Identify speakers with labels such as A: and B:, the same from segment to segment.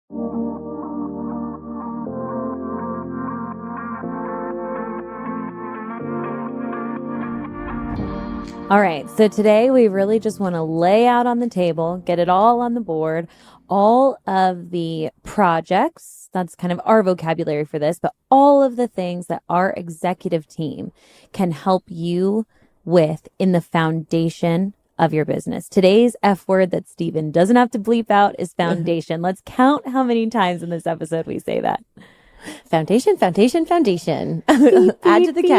A: All right, so today we really just want to lay out on the table, get it all on the board, all of the projects, that's kind of our vocabulary for this, but all of the things that our executive team can help you with in the foundation of your business. Today's F word that Stephen doesn't have to bleep out is foundation. Let's count how many times in this episode we say that.
B: Foundation.
A: Beep,
B: Add to the
A: beep.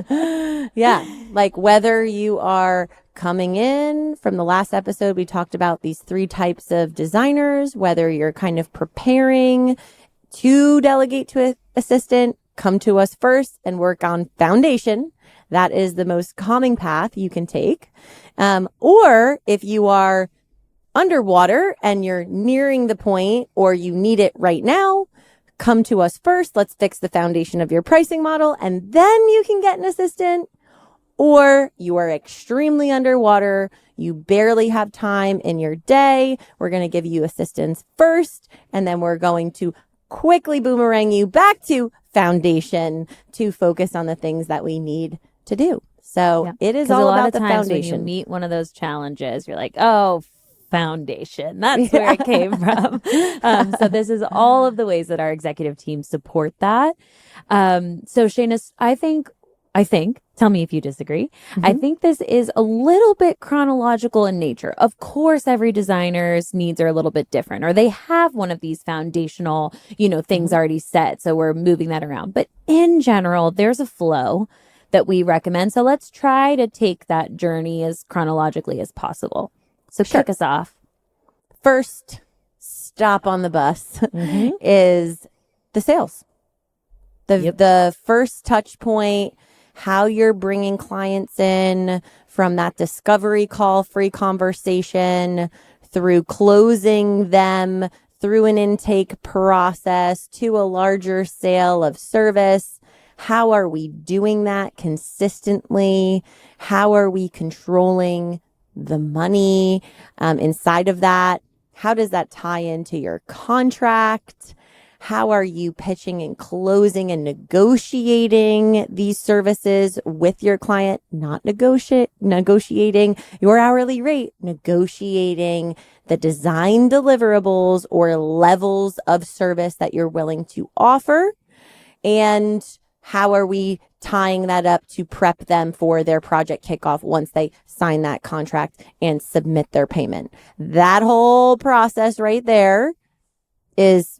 B: count. Yeah. Like whether you are coming in from the last episode, we talked about these 3 types of designers, whether you're kind of preparing to delegate to an assistant, come to us first and work on foundation. That is the most common path you can take. Or if you are underwater and you're nearing the point or you need it right now, come to us first. Let's fix the foundation of your pricing model and then you can get an assistant. Or you are extremely underwater. You barely have time in your day. We're going to give you assistance first, and then we're going to quickly boomerang you back to foundation to focus on the things that we need to do. So It is all about the foundation.
A: When you meet one of those challenges, you're like, oh, foundation. That's where it came from. So this is all of the ways that our executive team support that. So Shayna, I think, tell me if you disagree. Mm-hmm. I think this is a little bit chronological in nature. Of course, every designer's needs are a little bit different, or they have one of these foundational, things already set. So we're moving that around. But in general, there's a flow that we recommend. So let's try to take that journey as chronologically as possible. So kick us off.
B: First stop on the bus is the sales. The first touch point, how you're bringing clients in from that discovery call, free conversation, through closing them, through an intake process to a larger sale of service. How are we doing that consistently? How are we controlling the money inside of that? How does that tie into your contract? How are you pitching and closing and negotiating these services with your client? Not negotiating your hourly rate, negotiating the design deliverables or levels of service that you're willing to offer. And how are we tying that up to prep them for their project kickoff once they sign that contract and submit their payment? That whole process right there is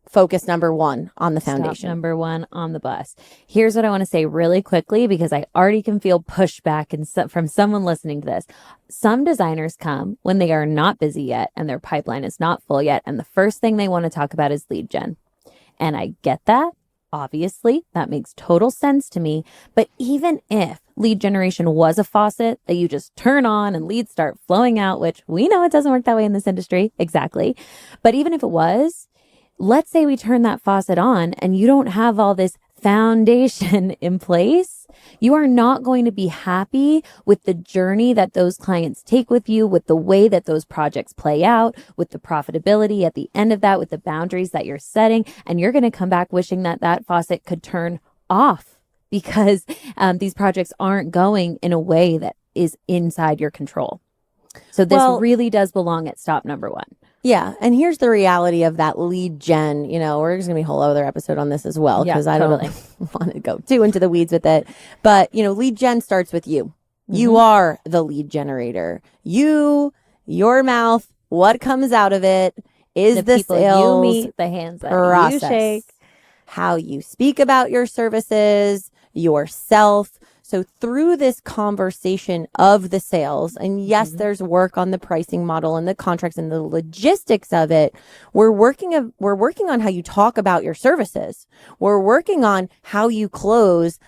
B: focus number 1 on the foundation.
A: Stop number 1 on the bus. Here's what I want to say really quickly, because I already can feel pushback from someone listening to this. Some designers come when they are not busy yet and their pipeline is not full yet. And the first thing they want to talk about is lead gen. And I get that. Obviously, that makes total sense to me. But even if lead generation was a faucet that you just turn on and leads start flowing out, which we know it doesn't work that way in this industry. Exactly. But even if it was, let's say we turn that faucet on and you don't have all this foundation in place, you are not going to be happy with the journey that those clients take with you, with the way that those projects play out, with the profitability at the end of that, with the boundaries that you're setting. And you're going to come back wishing that faucet could turn off because these projects aren't going in a way that is inside your control. So this really does belong at stop number 1.
B: Yeah. And here's the reality of that lead gen. We're just going to be a whole other episode on this as well, because I don't want to go too into the weeds with it. But, lead gen starts with you. You are the lead generator. Your mouth, what comes out of it is the sales
A: you meet, the hands that
B: process.
A: You shake.
B: How you speak about your services, yourself. So through this conversation of the sales, and yes, there's work on the pricing model and the contracts and the logistics of it. We're working on how you talk about your services. We're working on how you close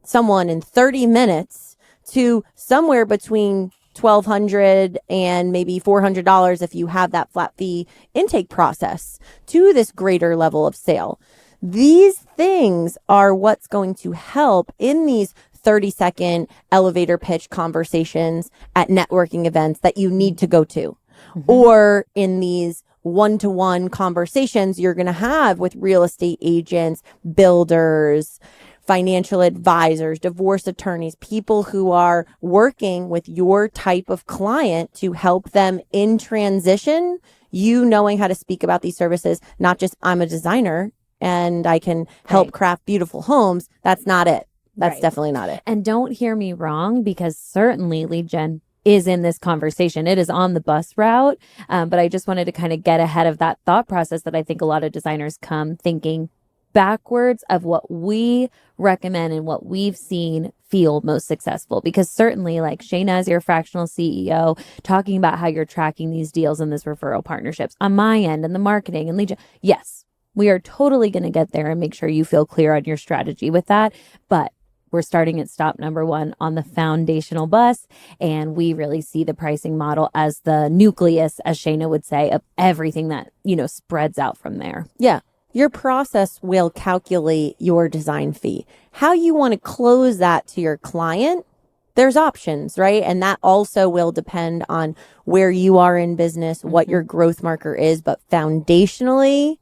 B: someone in 30 minutes to somewhere between $1,200 and maybe $400 if you have that flat fee intake process to this greater level of sale. These things are what's going to help in these 30-second elevator pitch conversations at networking events that you need to go to, or in these one-to-one conversations you're going to have with real estate agents, builders, financial advisors, divorce attorneys, people who are working with your type of client to help them in transition, you knowing how to speak about these services, not just I'm a designer and I can help craft beautiful homes. That's not it. That's definitely not it.
A: And don't hear me wrong, because certainly lead gen is in this conversation. It is on the bus route. But I just wanted to kind of get ahead of that thought process that I think a lot of designers come thinking backwards of what we recommend and what we've seen feel most successful. Because certainly, like Shayna, as your fractional CEO, talking about how you're tracking these deals and this referral partnerships on my end and the marketing and lead gen. Yes, we are totally going to get there and make sure you feel clear on your strategy with that. But we're starting at stop number one on the foundational bus. And we really see the pricing model as the nucleus, as Shayna would say, of everything that, spreads out from there.
B: Yeah. Your process will calculate your design fee. How you want to close that to your client, there's options, right? And that also will depend on where you are in business, what your growth marker is. But foundationally,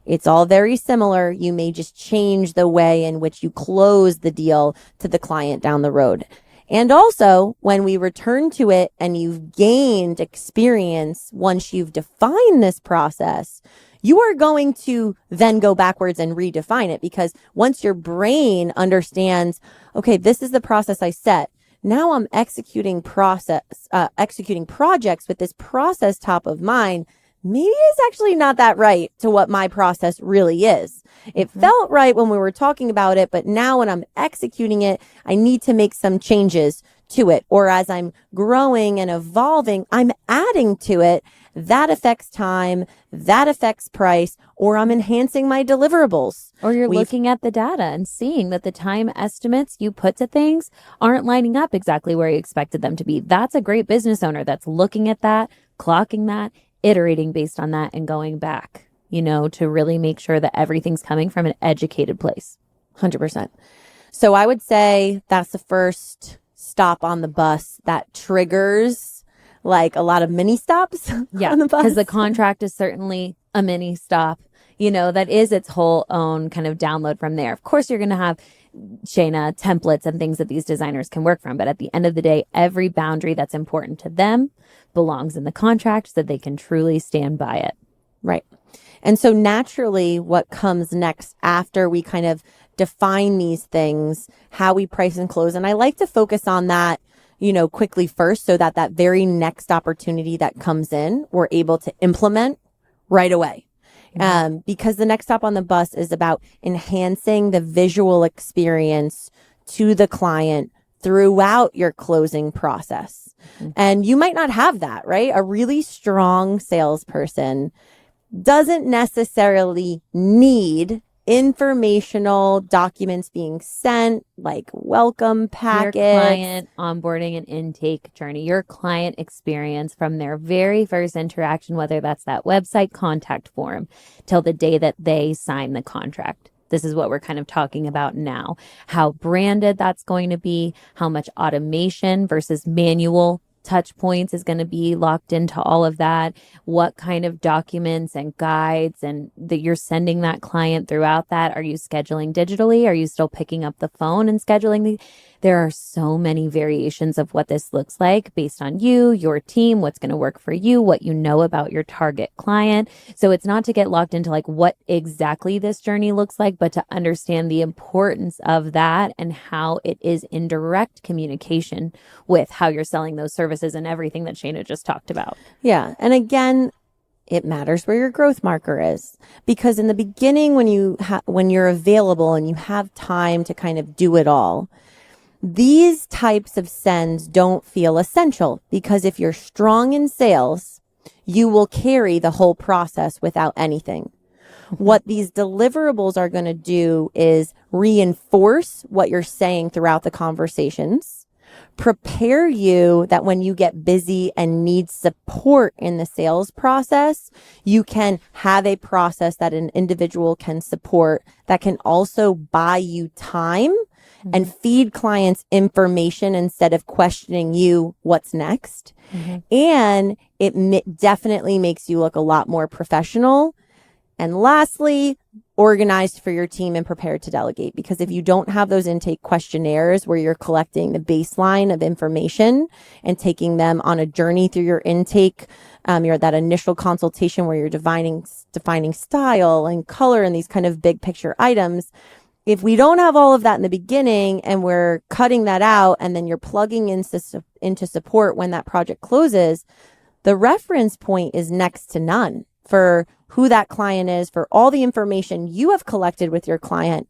B: it's all very similar. You may just change the way in which you close the deal to the client down the road. And also, when we return to it and you've gained experience, once you've defined this process, you are going to then go backwards and redefine it, because once your brain understands, okay, this is the process I set. Now I'm executing projects with this process top of mind. Maybe it's actually not that right to what my process really is. It felt right when we were talking about it, but now when I'm executing it, I need to make some changes to it. Or as I'm growing and evolving, I'm adding to it. That affects time, that affects price, or I'm enhancing my deliverables.
A: Or you're looking at the data and seeing that the time estimates you put to things aren't lining up exactly where you expected them to be. That's a great business owner that's looking at that, clocking that, iterating based on that, and going back, to really make sure that everything's coming from an educated place.
B: 100%. So I would say that's the first stop on the bus that triggers like a lot of mini stops on the bus.
A: Because the contract is certainly a mini stop, that is its whole own kind of download from there. Of course, you're going to have, Shayna, templates and things that these designers can work from. But at the end of the day, every boundary that's important to them belongs in the contract so that they can truly stand by it.
B: Right. And so naturally, what comes next after we kind of define these things, how we price and close. And I like to focus on that, quickly first, so that very next opportunity that comes in, we're able to implement right away. Because the next stop on the bus is about enhancing the visual experience to the client throughout your closing process. And you might not have that, right? A really strong salesperson doesn't necessarily need informational documents being sent, like welcome packets.
A: Your client onboarding and intake journey, your client experience from their very first interaction, whether that's that website contact form till the day that they sign the contract. This is what we're kind of talking about now. How branded that's going to be, how much automation versus manual touch points is going to be locked into all of that, what kind of documents and guides and that you're sending that client throughout that. Are you scheduling digitally? Are you still picking up the phone and scheduling? There are so many variations of what this looks like based on you, your team, what's going to work for you, what you know about your target client. So it's not to get locked into like what exactly this journey looks like, but to understand the importance of that and how it is in direct communication with how you're selling those services and everything that Shayna just talked about.
B: Yeah. And again, it matters where your growth marker is, because in the beginning, when you're available and you have time to kind of do it all, these types of sends don't feel essential, because if you're strong in sales, you will carry the whole process without anything. What these deliverables are going to do is reinforce what you're saying throughout the conversations, prepare you that when you get busy and need support in the sales process, you can have a process that an individual can support that can also buy you time and feed clients information instead of questioning you what's next. And it definitely makes you look a lot more professional. And lastly, organized for your team and prepared to delegate. Because if you don't have those intake questionnaires where you're collecting the baseline of information and taking them on a journey through your intake, you're at that initial consultation where you're defining style and color and these kind of big picture items. If we don't have all of that in the beginning and we're cutting that out and then you're plugging into support when that project closes, the reference point is next to none for who that client is, for all the information you have collected with your client.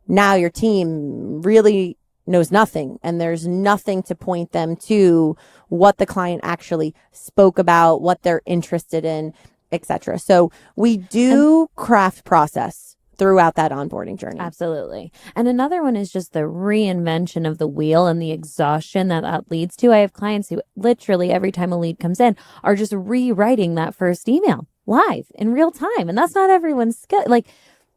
B: Now your team really knows nothing, and there's nothing to point them to what the client actually spoke about, what they're interested in, etc. So we do craft process throughout that onboarding journey.
A: Absolutely. And another one is just the reinvention of the wheel and the exhaustion that leads to. I have clients who literally every time a lead comes in are just rewriting that first email live in real time. And that's not everyone's skill. Like,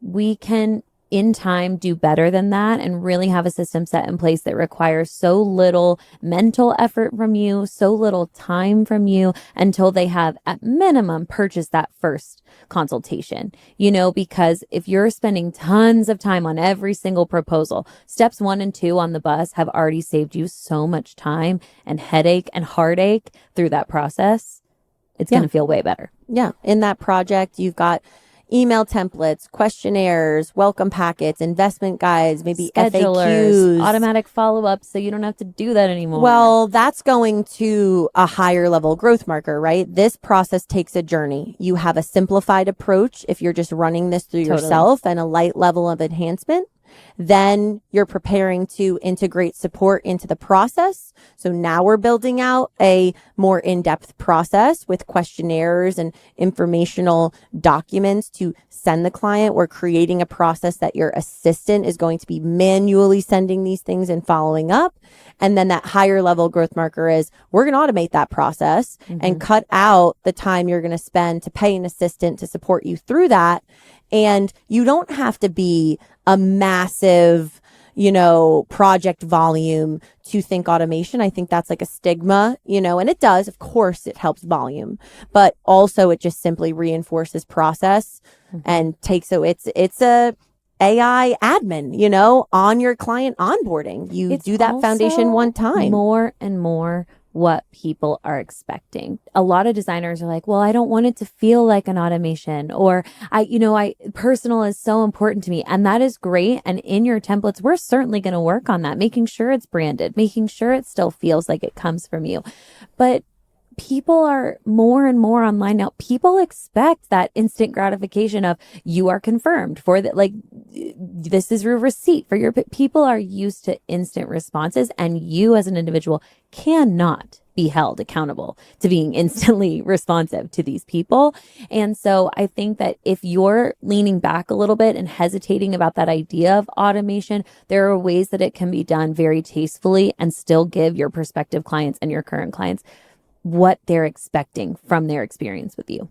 A: we can in time do better than that and really have a system set in place that requires so little mental effort from you, so little time from you until they have at minimum purchased that first consultation, because if you're spending tons of time on every single proposal, steps 1 and 2 on the bus have already saved you so much time and headache and heartache through that process. It's going to feel way better.
B: Yeah. In that project, you've got email templates, questionnaires, welcome packets, investment guides, maybe
A: schedulers,
B: FAQs,
A: automatic follow-ups, so you don't have to do that anymore.
B: Well, that's going to a higher level growth marker, right? This process takes a journey. You have a simplified approach if you're just running this through yourself, and a light level of enhancement. Then you're preparing to integrate support into the process. So now we're building out a more in-depth process with questionnaires and informational documents to send the client. We're creating a process that your assistant is going to be manually sending these things and following up. And then that higher level growth marker is we're going to automate that process and cut out the time you're going to spend to pay an assistant to support you through that. And you don't have to be a massive, project volume to think automation. I think that's like a stigma, and it does. Of course, it helps volume, but also it just simply reinforces process and it's a AI admin, on your client onboarding. You do that foundation one time.
A: More and more what people are expecting. A lot of designers are like, well, I don't want it to feel like an automation, or personal is so important to me. And that is great. And in your templates, we're certainly going to work on that, making sure it's branded, making sure it still feels like it comes from you. But people are more and more online now. People expect that instant gratification of you are confirmed for that. Like, this is your receipt for your, people are used to instant responses, and you as an individual cannot be held accountable to being instantly responsive to these people. And so I think that if you're leaning back a little bit and hesitating about that idea of automation, there are ways that it can be done very tastefully and still give your prospective clients and your current clients what they're expecting from their experience with you.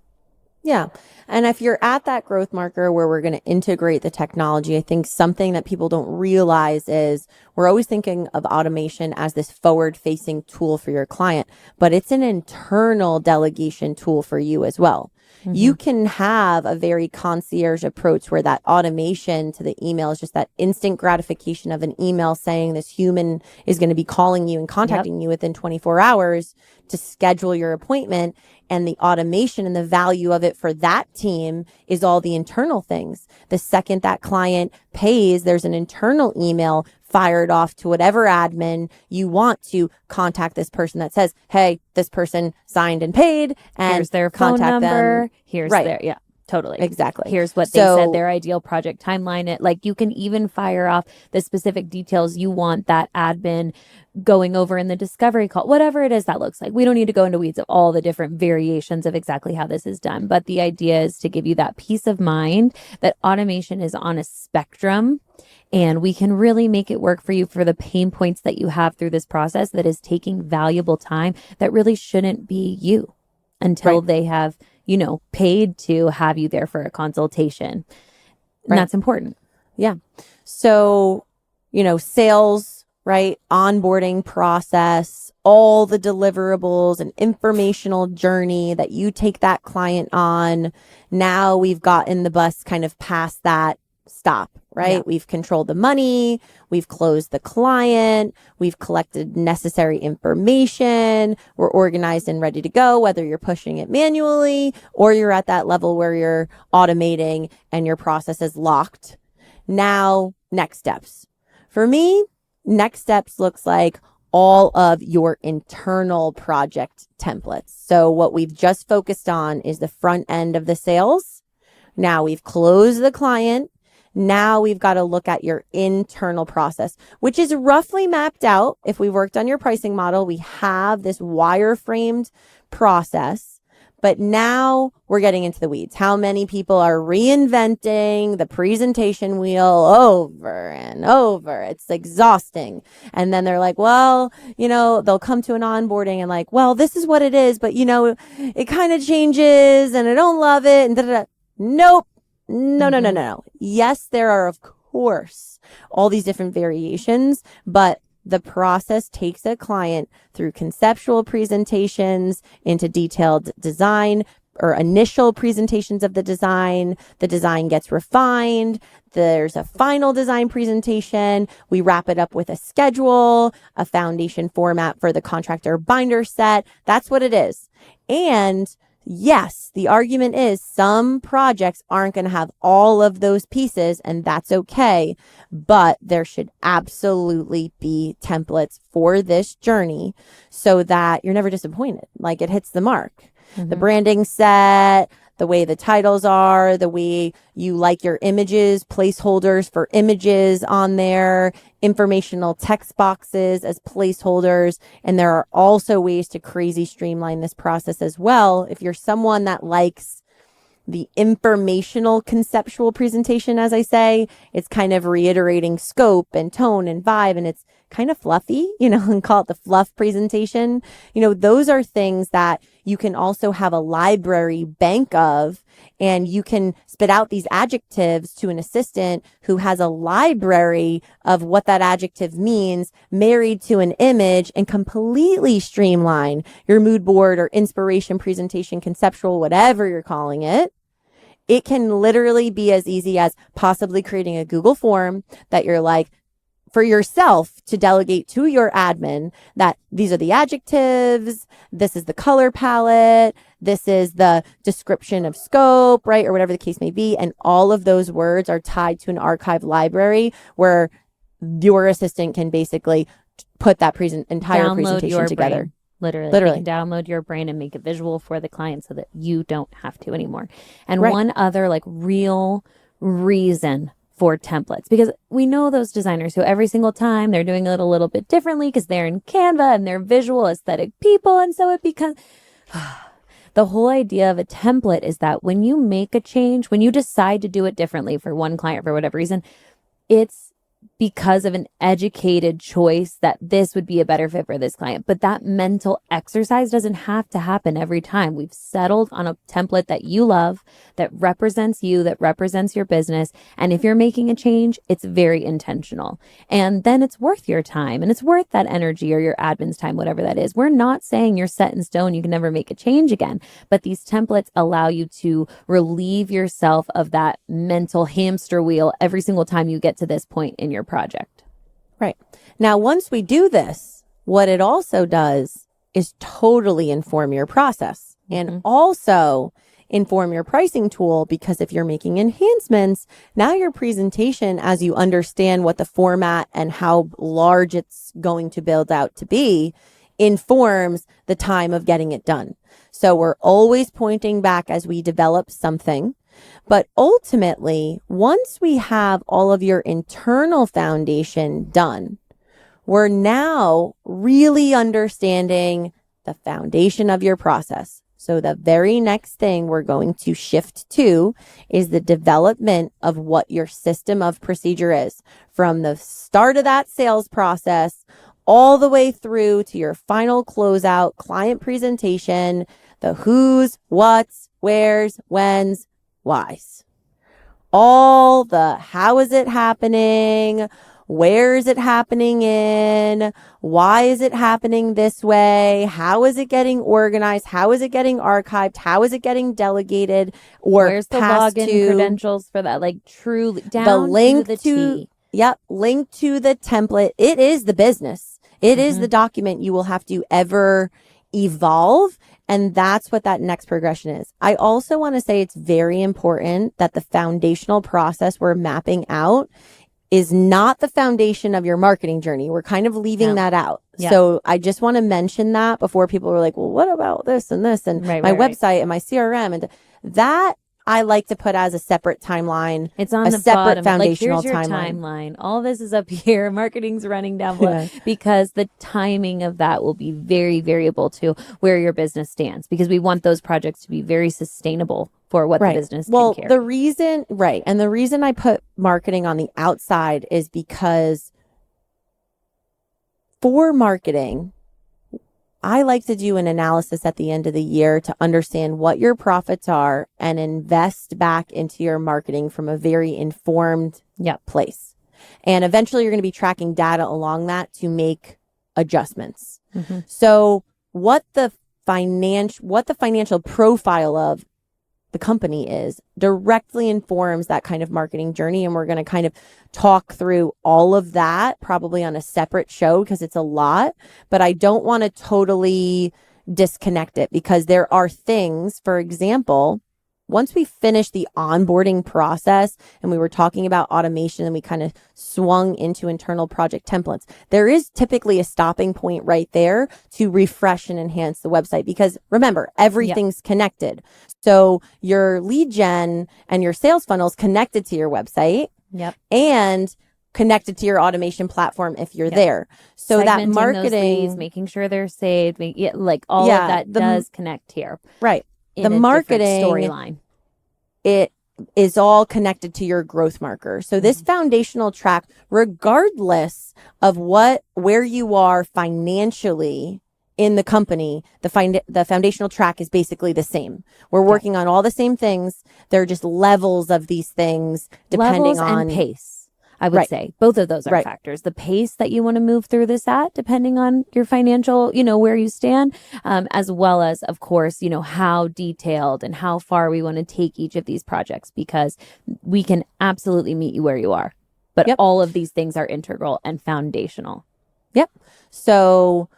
B: Yeah. And if you're at that growth marker where we're going to integrate the technology, I think something that people don't realize is we're always thinking of automation as this forward-facing tool for your client, but it's an internal delegation tool for you as well. You can have a very concierge approach where that automation to the email is just that instant gratification of an email saying this human is going to be calling you and contacting you within 24 hours to schedule your appointment. And the automation and the value of it for that team is all the internal things. The second that client pays, there's an internal email fired off to whatever admin you want to contact this person that says, hey, this person signed and paid, and
A: here's their phone number. Here's
B: Right.
A: their, yeah, totally.
B: Exactly.
A: Here's what they said, their ideal project timeline. It, like, you can even fire off the specific details you want that admin going over in the discovery call, whatever it is that looks like. We don't need to go into weeds of all the different variations of exactly how this is done. But the idea is to give you that peace of mind that automation is on a spectrum, and we can really make it work for you for the pain points that you have through this process that is taking valuable time that really shouldn't be you until they have, paid to have you there for a consultation. And that's important.
B: Yeah. So sales, right? Onboarding process, all the deliverables and informational journey that you take that client on. Now we've gotten the bus kind of past that stop, right?
A: Yeah.
B: We've controlled the money. We've closed the client. We've collected necessary information. We're organized and ready to go, whether you're pushing it manually or you're at that level where you're automating and your process is locked. Now, next steps. For me, next steps looks like all of your internal project templates. So what we've just focused on is the front end of the sales. Now we've closed the client. Now we've got to look at your internal process, which is roughly mapped out. If we worked on your pricing model, we have this wireframed process. But now we're getting into the weeds. How many people are reinventing the presentation wheel over and over? It's exhausting. And then they're like, well, they'll come to an onboarding and like, well, this is what it is, but it kind of changes and I don't love it. And da-da-da. Nope. No. Yes, there are, of course, all these different variations, but the process takes a client through conceptual presentations into detailed design or initial presentations of the design. The design gets refined. There's a final design presentation. We wrap it up with a schedule, a foundation format for the contractor binder set. That's what it is. And yes, the argument is some projects aren't going to have all of those pieces, and that's okay. But there should absolutely be templates for this journey so that you're never disappointed. Like it hits the mark. Mm-hmm. The branding set, the way the titles are, the way you like your images, placeholders for images on there, informational text boxes as placeholders. And there are also ways to crazy streamline this process as well. If you're someone that likes the informational conceptual presentation, as I say, it's kind of reiterating scope and tone and vibe, and it's kind of fluffy, and call it the fluff presentation. Those are things that you can also have a library bank of, and you can spit out these adjectives to an assistant who has a library of what that adjective means married to an image and completely streamline your mood board or inspiration presentation, conceptual, whatever you're calling it. It can literally be as easy as possibly creating a Google form that you're like, for yourself to delegate to your admin that these are the adjectives, this is the color palette, this is the description of scope, right? Or whatever the case may be. And all of those words are tied to an archive library where your assistant can basically put that entire presentation together.
A: Brain. Literally. You can download your brain and make it visual for the client so that you don't have to anymore. And one other real reason for templates, because we know those designers who every single time they're doing it a little bit differently because they're in Canva and they're visual aesthetic people. And so it becomes the whole idea of a template is that when you make a change, when you decide to do it differently for one client for whatever reason, it's because of an educated choice that this would be a better fit for this client. But that mental exercise doesn't have to happen every time. We've settled on a template that you love, that represents you, that represents your business. And if you're making a change, it's very intentional. And then it's worth your time and it's worth that energy or your admin's time, whatever that is. We're not saying you're set in stone, you can never make a change again. But these templates allow you to relieve yourself of that mental hamster wheel every single time you get to this point in your project.
B: Right. Now, once we do this, what it also does is totally inform your process and also inform your pricing tool, because if you're making enhancements, now your presentation, as you understand what the format and how large it's going to build out to be, informs the time of getting it done. So we're always pointing back as we develop something. But ultimately, once we have all of your internal foundation done, we're now really understanding the foundation of your process. So the very next thing we're going to shift to is the development of what your system of procedure is, from the start of that sales process all the way through to your final closeout client presentation, the who's, what's, where's, when's, why's. All the how is it happening? Where is it happening in? Why is it happening this way? How is it getting organized? How is it getting archived? How is it getting delegated or
A: where's the
B: passed
A: login
B: to
A: credentials for that? Like truly
B: the
A: down
B: link
A: to the
B: to,
A: T.
B: yep, link to the template. It is the business. It is the document you will have to ever evolve. And that's what that next progression is. I also want to say it's very important that the foundational process we're mapping out is not the foundation of your marketing journey. We're kind of leaving that out.
A: Yeah.
B: So I just want to mention that before people are like, well, what about this and this and my website and my CRM and that I like to put as a separate timeline.
A: It's on
B: a
A: the
B: separate
A: bottom.
B: foundational
A: Like, here's your timeline. All this is up here. Marketing's running down below because the timing of that will be very variable to where your business stands because we want those projects to be very sustainable for what the business can carry.
B: The reason, and the reason I put marketing on the outside is because for marketing, I like to do an analysis at the end of the year to understand what your profits are and invest back into your marketing from a very informed place. And eventually you're going to be tracking data along that to make adjustments. So what the financial profile of the company is directly informs that kind of marketing journey. And we're going to kind of talk through all of that probably on a separate show because it's a lot, but I don't want to totally disconnect it because there are things, for example, once we finish the onboarding process and we were talking about automation and we kind of swung into internal project templates, there is typically a stopping point right there to refresh and enhance the website because remember, everything's connected. So your lead gen and your sales funnels connected to your website and connected to your automation platform if you're there. So segmenting that marketing,
A: those leads, making sure they're saved, like all of that does connect here.
B: Right. The marketing
A: storyline,
B: it is all connected to your growth marker. So this foundational track, regardless of where you are financially in the company, the foundational track is basically the same. We're working on all the same things. There are just levels of these things depending on
A: pace. I would say both of those are factors. The pace that you want to move through this at, depending on your financial, where you stand, as well as, of course, how detailed and how far we want to take each of these projects, because we can absolutely meet you where you are. But all of these things are integral and foundational.
B: So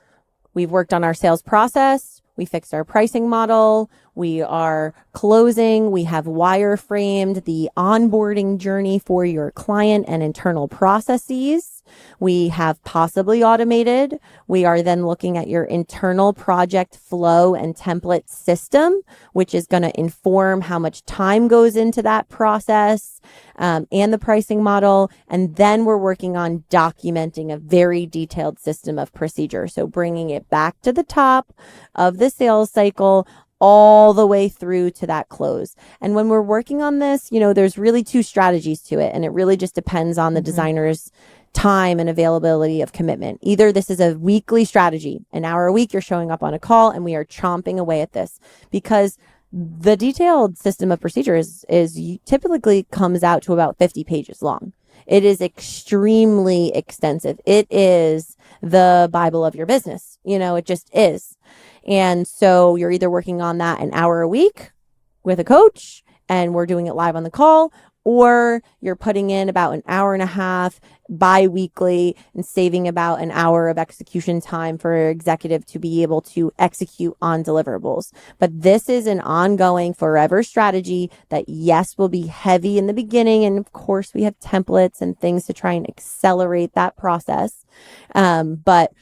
B: we've worked on our sales process. We fixed our pricing model. We are closing. We have wireframed the onboarding journey for your client and internal processes. We have possibly automated. We are then looking at your internal project flow and template system, which is going to inform how much time goes into that process and the pricing model. And then we're working on documenting a very detailed system of procedure. So bringing it back to the top of the sales cycle all the way through to that close. And when we're working on this, there's really two strategies to it. And it really just depends on the designer's time and availability of commitment. Either this is a weekly strategy, an hour a week, you're showing up on a call and we are chomping away at this, because the detailed system of procedures is typically comes out to about 50 pages long. It is extremely extensive. It is the Bible of your business. It just is. And so you're either working on that an hour a week with a coach and we're doing it live on the call, or you're putting in about an hour and a half bi-weekly and saving about an hour of execution time for your executive to be able to execute on deliverables. But this is an ongoing forever strategy that, yes, will be heavy in the beginning. And of course, we have templates and things to try and accelerate that process. But,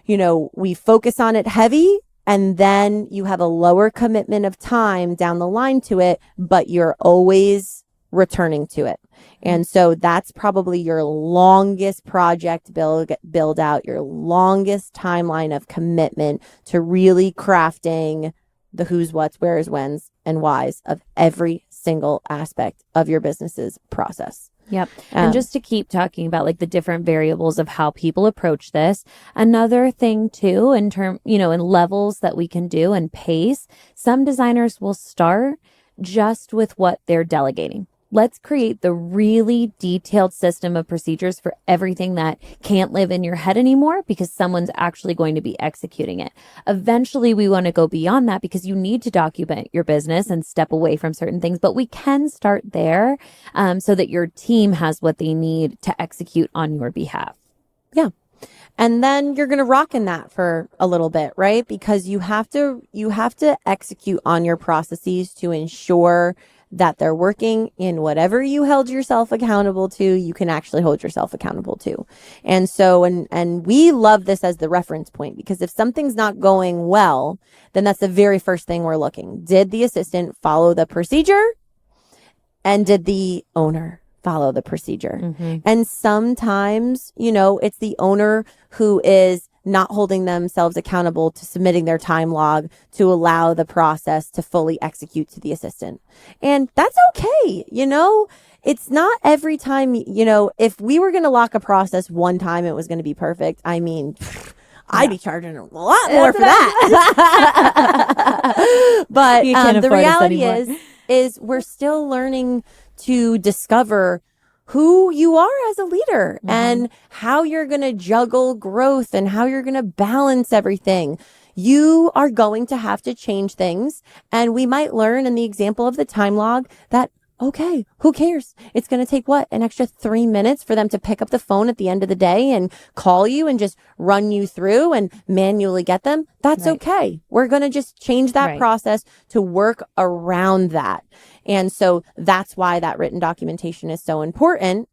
B: we focus on it heavy. And then you have a lower commitment of time down the line to it, but you're always returning to it. And so that's probably your longest project build out, your longest timeline of commitment to really crafting the who's, what's, where's, when's, and why's of every single aspect of your business's process.
A: Yep. And just to keep talking about like the different variables of how people approach this, another thing too, in levels that we can do and pace, some designers will start just with what they're delegating. let's create the really detailed system of procedures for everything that can't live in your head anymore because someone's actually going to be executing it. Eventually, we want to go beyond that because you need to document your business and step away from certain things. But we can start there so that your team has what they need to execute on your behalf.
B: Yeah. And then you're going to rock in that for a little bit, right? Because you have to execute on your processes to ensure that they're working in whatever you held yourself accountable to, you can actually hold yourself accountable to. And so, and we love this as the reference point because if something's not going well, then that's the very first thing we're looking. Did the assistant follow the procedure? And did the owner follow the procedure? Mm-hmm. And sometimes, it's the owner who is not holding themselves accountable to submitting their time log to allow the process to fully execute to the assistant. And that's okay. It's not every time, if we were going to lock a process one time, it was going to be perfect. I mean, I'd be charging a lot more for that. But the reality is we're still learning to discover who you are as a leader and how you're going to juggle growth and how you're going to balance everything. You are going to have to change things. And we might learn in the example of the time log that, okay, who cares? It's going to take an extra 3 minutes for them to pick up the phone at the end of the day and call you and just run you through and manually get them. That's okay. We're going to just change that process to work around that. And so that's why that written documentation is so important.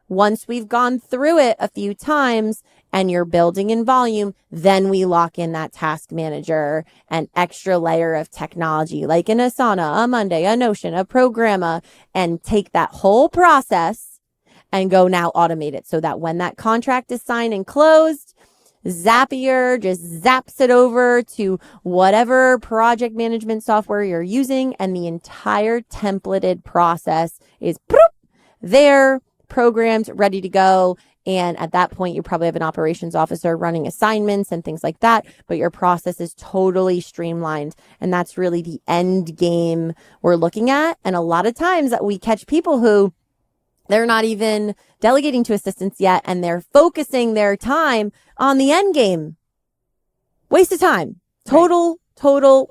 B: Once we've gone through it a few times and you're building in volume, then we lock in that task manager, an extra layer of technology like an Asana, a Monday, a Notion, a Programma, and take that whole process and go now automate it so that when that contract is signed and closed, Zapier just zaps it over to whatever project management software you're using, and the entire templated process is there, programmed, ready to go. And at that point, you probably have an operations officer running assignments and things like that, but your process is totally streamlined. And that's really the end game we're looking at. And a lot of times we catch people who they're not even delegating to assistants yet, and they're focusing their time on the end game. Waste of time. Total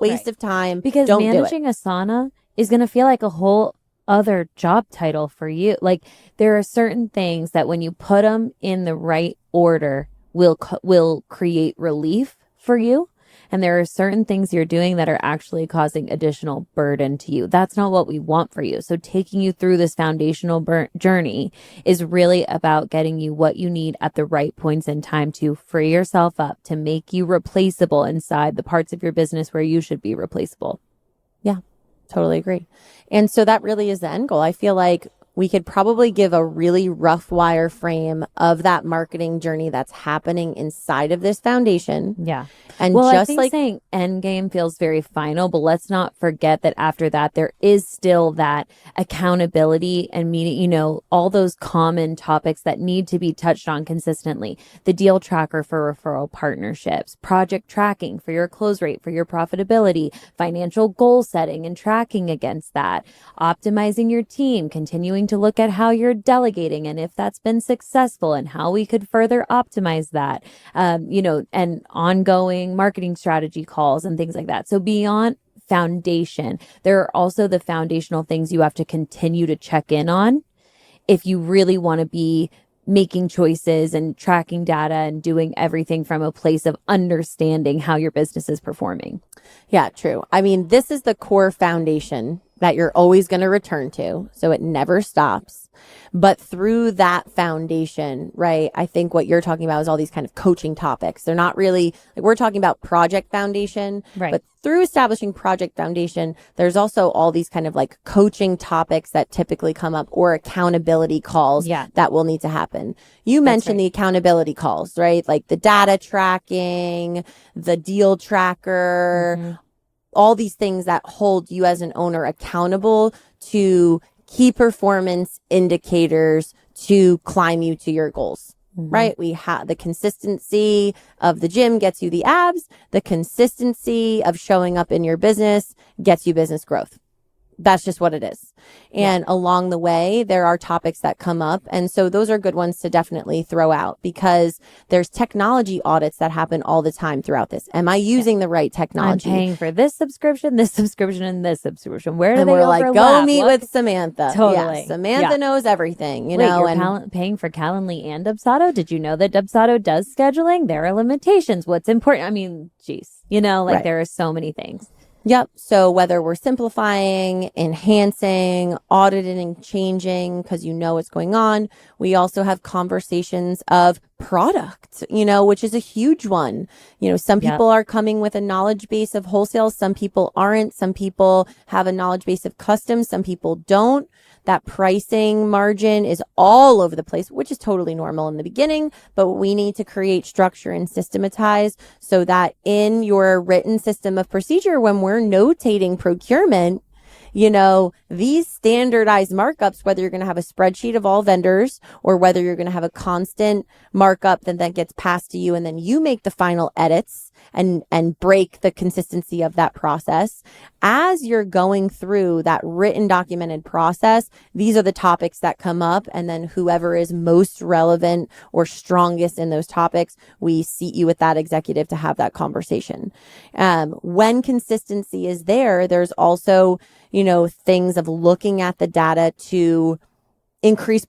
B: waste of time.
A: Because managing Asana is going to feel like a whole other job title for you. Like, there are certain things that when you put them in the right order will create relief for you. And there are certain things you're doing that are actually causing additional burden to you. That's not what we want for you. So taking you through this foundational journey is really about getting you what you need at the right points in time to free yourself up, to make you replaceable inside the parts of your business where you should be replaceable.
B: Yeah, totally agree. And so that really is the end goal. I feel like we could probably give a really rough wire frame of that marketing journey that's happening inside of this foundation.
A: Yeah.
B: And
A: I think saying end game feels very final, but let's not forget that after that, there is still that accountability and meeting, all those common topics that need to be touched on consistently. The deal tracker for referral partnerships, project tracking for your close rate, for your profitability, financial goal setting and tracking against that, optimizing your team, continuing to look at how you're delegating and if that's been successful and how we could further optimize that, and ongoing marketing strategy calls and things like that. So beyond foundation, there are also the foundational things you have to continue to check in on if you really want to be making choices and tracking data and doing everything from a place of understanding how your business is performing.
B: Yeah, true. I mean, this is the core foundation that you're always going to return to. So it never stops. But through that foundation, right, I think what you're talking about is all these kind of coaching topics. They're not really, like, we're talking about project foundation,
A: right? But
B: through establishing project foundation, there's also all these kind of like coaching topics that typically come up, or accountability calls that will need to happen. You mentioned the accountability calls, right? Like the data tracking, the deal tracker, all these things that hold you as an owner accountable to key performance indicators to climb you to your goals, right? We have the consistency of the gym gets you the abs. The consistency of showing up in your business gets you business growth. That's just what it is. And along the way, there are topics that come up. And so those are good ones to definitely throw out, because there's technology audits that happen all the time throughout this. Am I using the right technology?
A: I'm paying for this subscription, and this subscription. Where do
B: and
A: they
B: we're
A: overlap?
B: like, go meet with Samantha.
A: Totally.
B: Yeah, Samantha knows everything, you
A: Wait,
B: know.
A: You're paying for Calendly and Dubsado? Did you know that Dubsado does scheduling? There are limitations. What's important? I mean, geez, there are so many things.
B: Yep. So whether we're simplifying, enhancing, auditing, changing, because you know what's going on, we also have conversations of product, which is a huge one. Some people are coming with a knowledge base of wholesale. Some people aren't. Some people have a knowledge base of custom. Some people don't. That pricing margin is all over the place, which is totally normal in the beginning, but we need to create structure and systematize so that in your written system of procedure, when we're notating procurement, these standardized markups, whether you're going to have a spreadsheet of all vendors or whether you're going to have a constant markup that gets passed to you and then you make the final edits and break the consistency of that process. As you're going through that written documented process, these are the topics that come up, and then whoever is most relevant or strongest in those topics, we seat you with that executive to have that conversation. When consistency is there, there's also things of looking at the data to increase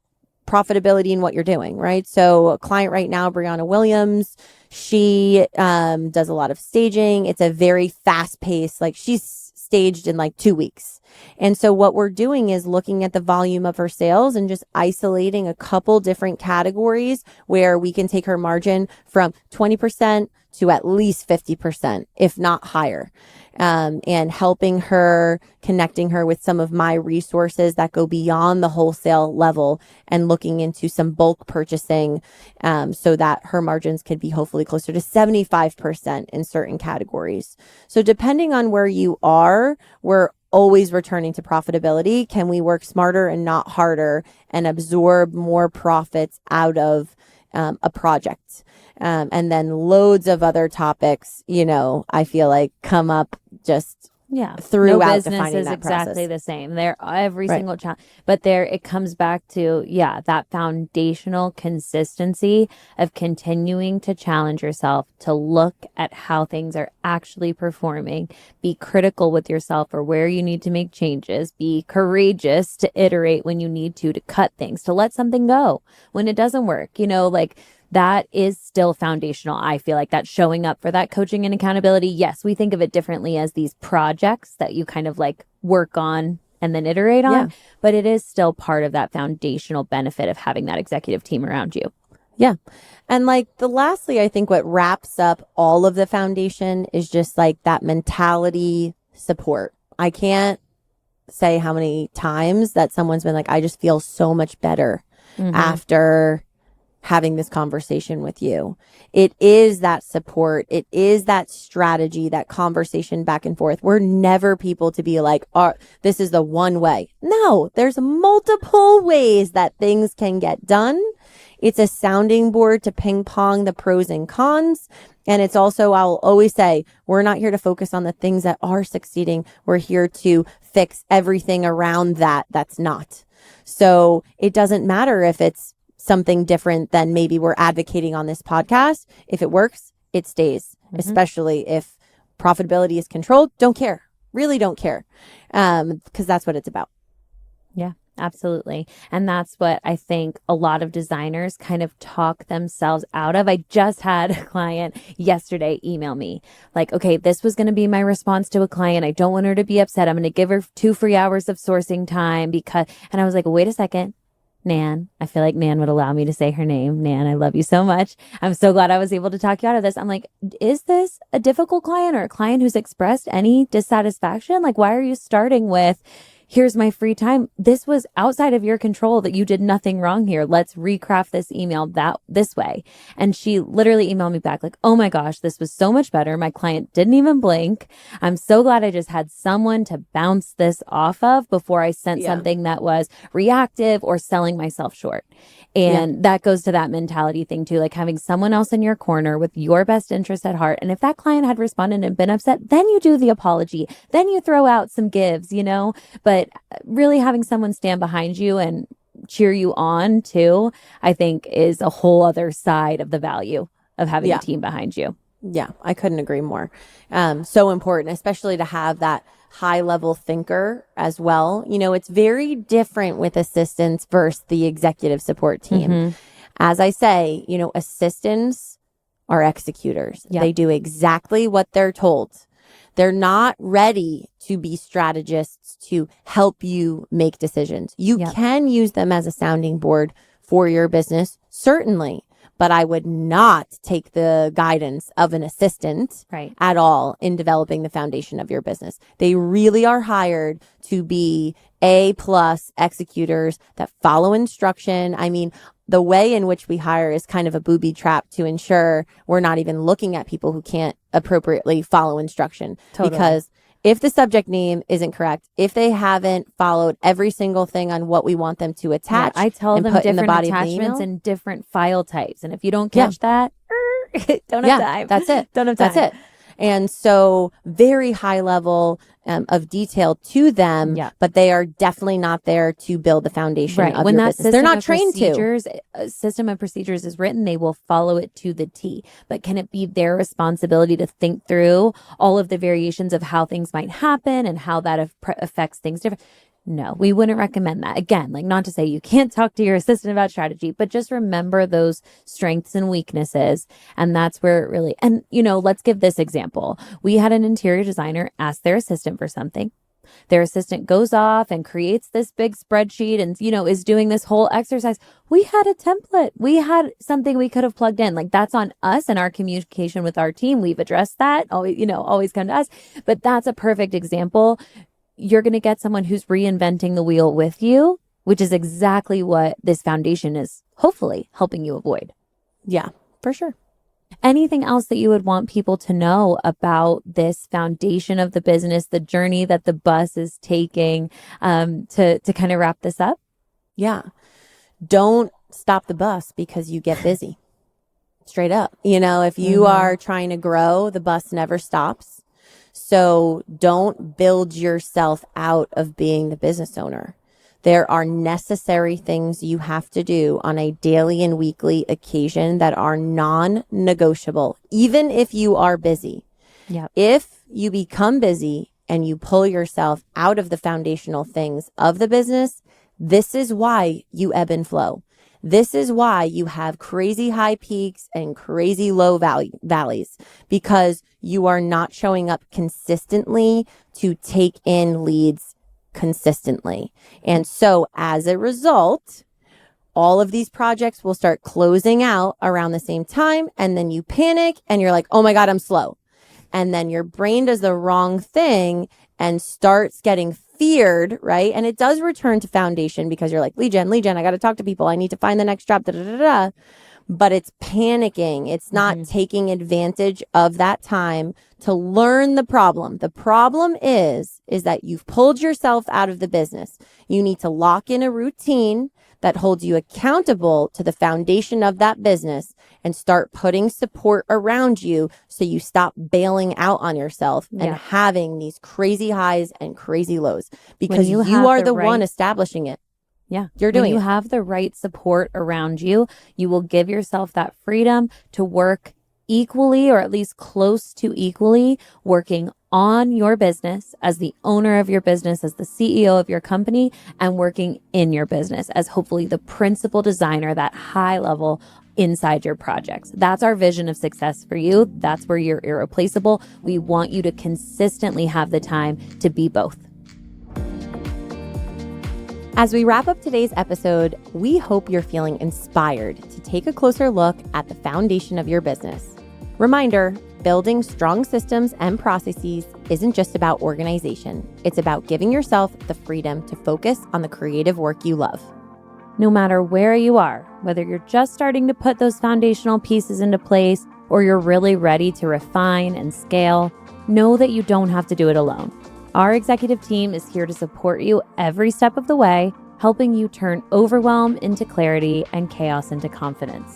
B: profitability in what you're doing, right? So a client right now, Brianna Williams, she does a lot of staging. It's a very fast pace, like she's staged in like 2 weeks. And so what we're doing is looking at the volume of her sales and just isolating a couple different categories where we can take her margin from 20% to at least 50%, if not higher. And helping her, connecting her with some of my resources that go beyond the wholesale level and looking into some bulk purchasing, so that her margins could be hopefully closer to 75% in certain categories. So depending on where you are, we're always returning to profitability. Can we work smarter and not harder and absorb more profits out of a project? And then loads of other topics, I feel like come up just throughout
A: no business
B: defining
A: is
B: that
A: exactly
B: process.
A: the same. They're every single challenge, but it comes back to that foundational consistency of continuing to challenge yourself to look at how things are actually performing, be critical with yourself or where you need to make changes, be courageous to iterate when you need to cut things, to let something go when it doesn't work, that is still foundational. I feel like that's showing up for that coaching and accountability. Yes, we think of it differently as these projects that you kind of like work on and then iterate on, but it is still part of that foundational benefit of having that executive team around you.
B: Yeah. And lastly, I think what wraps up all of the foundation is just like that mentality support. I can't say how many times that someone's been like, I just feel so much better after having this conversation with you. It is that support. It is that strategy, that conversation back and forth. We're never people to be like, this is the one way. No, there's multiple ways that things can get done. It's a sounding board to ping pong the pros and cons. And it's also, I'll always say, we're not here to focus on the things that are succeeding. We're here to fix everything around that's not. So it doesn't matter if it's something different than maybe we're advocating on this podcast. If it works, it stays, especially if profitability is controlled. Don't care. Really don't care. Because that's what it's about.
A: Yeah, absolutely. And that's what I think a lot of designers kind of talk themselves out of. I just had a client yesterday email me like, okay, this was going to be my response to a client. I don't want her to be upset. I'm going to give her 2 free hours of sourcing time and I was like, wait a second. Nan, I feel like Nan would allow me to say her name. Nan, I love you so much. I'm so glad I was able to talk you out of this. I'm like, is this a difficult client or a client who's expressed any dissatisfaction? Like, why are you starting with, here's my free time? This was outside of your control that you did nothing wrong here. Let's recraft this email this way. And she literally emailed me back like, oh my gosh, this was so much better. My client didn't even blink. I'm so glad I just had someone to bounce this off of before I sent something that was reactive or selling myself short. And that goes to that mentality thing too, like having someone else in your corner with your best interest at heart. And if that client had responded and been upset, then you do the apology, then you throw out some gives, but But really having someone stand behind you and cheer you on too, I think is a whole other side of the value of having a team behind you.
B: Yeah, I couldn't agree more. So important, especially to have that high level thinker as well. You know, it's very different with assistants versus the executive support team. As I say, you know, assistants are executors. They do exactly what they're told. They're not ready to be strategists to help you make decisions. You can use them as a sounding board for your business, certainly. But I would not take the guidance of an assistant at all in developing the foundation of your business. They really are hired to be A+ executors that follow instruction. I mean, the way in which we hire is kind of a booby trap to ensure we're not even looking at people who can't appropriately follow instruction. Because if the subject name isn't correct, if they haven't followed every single thing on what we want them to attach,
A: I tell them different attachments and different file types. And if you don't catch that, don't have time.
B: That's it.
A: Don't have time.
B: That's it. And so very high level of detail to them, but they are definitely not there to build the foundation of your business. They're not trained to.
A: A system of procedures is written, they will follow it to the T. But can it be their responsibility to think through all of the variations of how things might happen and how that affects things different? No, we wouldn't recommend that. Again, like, not to say you can't talk to your assistant about strategy, but just remember those strengths and weaknesses. And that's where it really, and you know, let's give this example. We had an interior designer ask their assistant for something. Their assistant goes off and creates this big spreadsheet and, you know, is doing this whole exercise. We had a template. We had something we could have plugged in. Like, that's on us and our communication with our team. We've addressed that. Always, you know, always come to us. But that's a perfect example. You're going to get someone who's reinventing the wheel with you, which is exactly what this foundation is hopefully helping you avoid.
B: Yeah, for sure.
A: Anything else that you would want people to know about this foundation of the business, the journey that the bus is taking, to kind of wrap this up?
B: Yeah. Don't stop the bus because you get busy. Straight up. You know, if you are trying to grow, the bus never stops. So don't build yourself out of being the business owner. There are necessary things you have to do on a daily and weekly occasion that are non-negotiable, even if you are busy. If you become busy and you pull yourself out of the foundational things of the business, this is why you ebb and flow. This is why you have crazy high peaks and crazy low valleys, because you are not showing up consistently to take in leads consistently. And so as a result, all of these projects will start closing out around the same time. And then you panic and you're like, oh my God, I'm slow. And then your brain does the wrong thing and starts getting feared, right? And it does return to foundation because you're like, lead gen, I got to talk to people. I need to find the next job, But it's panicking. It's not taking advantage of that time to learn the problem. The problem is that you've pulled yourself out of the business. You need to lock in a routine that holds you accountable to the foundation of that business and start putting support around you so you stop bailing out on yourself and having these crazy highs and crazy lows, because you are the one establishing it. You're doing it.
A: When you have the right support around you, you will give yourself that freedom to work equally, or at least close to equally, working on your business as the owner of your business, as the CEO of your company, and working in your business as hopefully the principal designer, that high level inside your projects. That's our vision of success for you. That's where you're irreplaceable. We want you to consistently have the time to be both.
B: As we wrap up today's episode, we hope you're feeling inspired to take a closer look at the foundation of your business. Reminder, building strong systems and processes isn't just about organization. It's about giving yourself the freedom to focus on the creative work you love.
A: No matter where you are, whether you're just starting to put those foundational pieces into place or you're really ready to refine and scale, know that you don't have to do it alone. Our executive team is here to support you every step of the way, helping you turn overwhelm into clarity and chaos into confidence.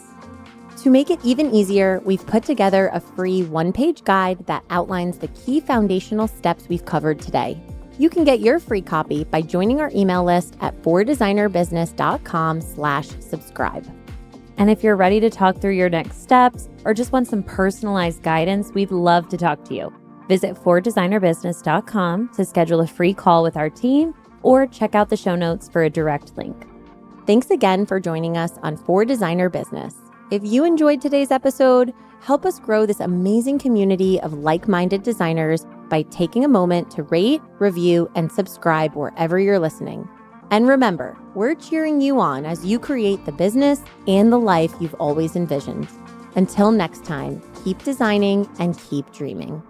B: To make it even easier, we've put together a free one-page guide that outlines the key foundational steps we've covered today. You can get your free copy by joining our email list at fordesignerbusiness.com/subscribe.
A: And if you're ready to talk through your next steps or just want some personalized guidance, we'd love to talk to you. Visit fordesignerbusiness.com to schedule a free call with our team or check out the show notes for a direct link.
B: Thanks again for joining us on For Designer Business. If you enjoyed today's episode, help us grow this amazing community of like-minded designers by taking a moment to rate, review, and subscribe wherever you're listening. And remember, we're cheering you on as you create the business and the life you've always envisioned. Until next time, keep designing and keep dreaming.